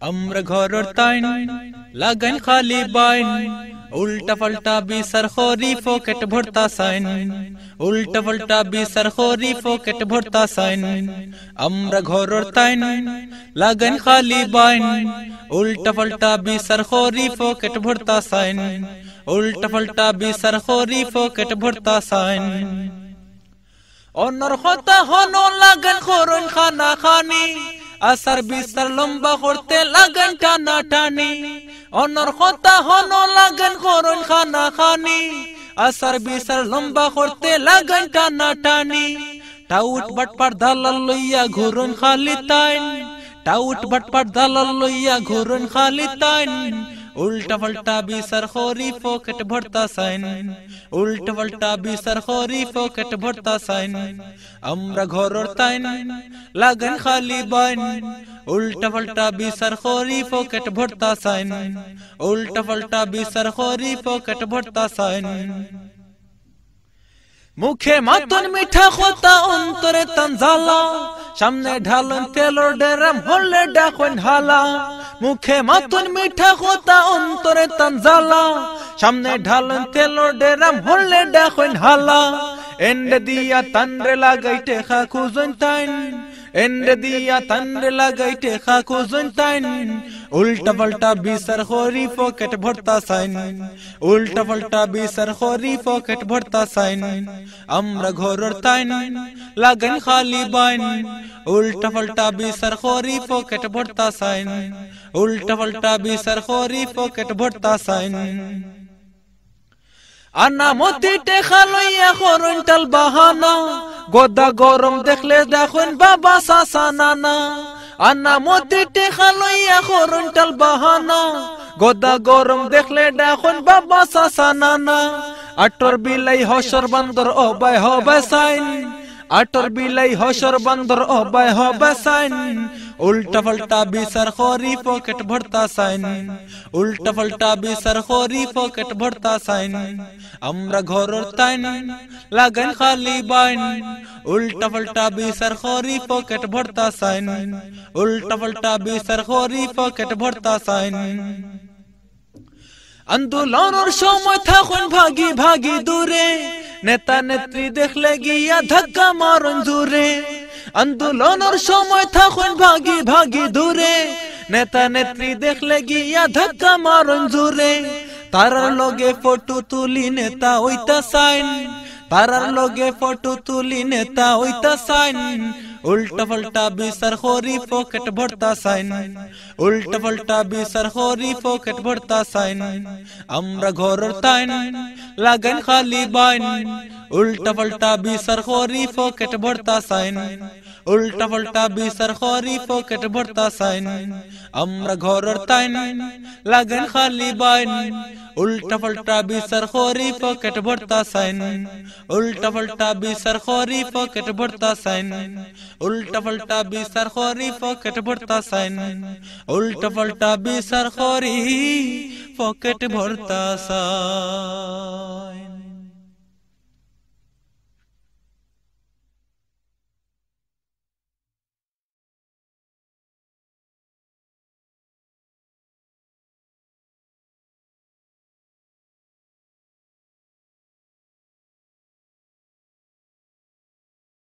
আমরা ঘরর তাইন লাগাইন খালি বাইন উল্টা পাল্টা বিসার খরি পকেট ভরতা সাইন উল্টা পাল্টা বিসার খরি পকেট ভরতা সাইন আমরা ঘরর তাইন লাগাইন খালি বাইন উল্টা পাল্টা বিসার খরি পকেট ভরতা সাইন উল্টা পাল্টা বিসার খরি পকেট ভরতা সাইন অনর কথা হনো লাগান খরন খানা খানি আসার বিসার লম্বা করতে লাগান টানা টানি অনর কথা হনো লাগান খরন খানা খানি আসার বিসার লম্বা করতে লাগান টানা টানি টাউট বাটপার দালাল লইয়া ঘুরন খালি তাইন টাউট বাটপার দালাল লইয়া ঘুরন খালি তাইন উল্টা পাল্টা বিসার খরি পকেট ভরতা সাইন উল্টা পাল্টা বিসার খরি পকেট ভরতা সাইন আমরা ঘরর তাইন লাগান খালি বাইন উল্টা পাল্টা বিসার খরি পকেট ভরতা সাইন উল্টা পাল্টা বিসার খরি পকেট ভরতা সাইন মুখে মাতন মিঠা কথা অন্তরে তানজালা সামনে ঢালন তেলর ডেরাম হলে ডাকন হালা মুখে মাতন মিঠা কথা অন্তরে তানজালা সামনে ঢালন তেলর ডেরাম হলে ডাকন হালা এন্ড দিয়া তানরে লাগাইতে খা খুঁজন তাইন এন্ড দিয়া তানরে লাগাইতে খা খুঁজন তাইন উল্টা পাল্টা বিসার খরি পকেট ভরতা সাইন উল্টা পাল্টা বিসার খরি পকেট ভরতা সাইন আমরা ঘরর তাইন লাগান খালি বাইন উল্টা পাল্টা বিসার খরি পকেট ভরতা সাইন উল্টা পাল্টা বিসার খরি পকেট ভরতা সাইন আনা মতি টেখা লইয়া খরন টাল বাহানা গোদা গরম দেখলে দেখুন বাবা সাসা নানা আনা মতি টেখা লইয়া খরন টাল বাহানা গোদা গরম দেখলে দেখুন বাবা সাসা নানা আটর বিলাই হসর বান্দর অবাই হবে সাইন আটর বিলাই হসর বান্দর অবাই হবে সাইন উল্টা পাল্টা বিসার খরি পকেট ভরতা সাইন উল্টা পাল্টা বিসার খরি পকেট ভরতা সাইন আমরা ঘরর তাইন লাগান খালি বাইন উল্টা পাল্টা বিসার খরি পকেট ভরতা সাইন উল্টা পাল্টা বিসার খরি পকেট ভরতা সাইন আন্দোলনের সময় থাকুন ভাগি ভাগি দূরে নেতা নেত্রী দেখলে গিয়া ধাক্কা মারন জুরে আন্দোলনের সময় থাকুন ভাগি ভাগি দূরে নেতা নেত্রী দেখলে গিয়া ধাক্কা মারন জুরে তারার লগে ফটো তুলি নেতা ওইতা সাইন তারার লগে ফটো তুলি নেতা ওইতা সাইন উল্টা পাল্টা বিসার খরি পকেট ভরতা সাইন উল্টা পাল্টা বিসার খরি পকেট ভরতা সাইন আমরা ঘরর তাইন লাগান খালি বাইন উল্টা পাল্টা বিসার খরি পকেট ভরতা সাইন উল্টা পাল্টা বিসার খরি পকেট ভরতা সাইন আমরা ঘরর তাইন লাগান খালি বাইন উল্টা পাল্টা বিসার খরি পকেট ভরতা সাইন উল্টা পাল্টা বিসার খরি পকেট ভরতা সাইন উল্টা পাল্টা বিসার খরি পকেট ভরতা সাইন উল্টা পাল্টা বিসার খরি পকেট ভরতা সাইন।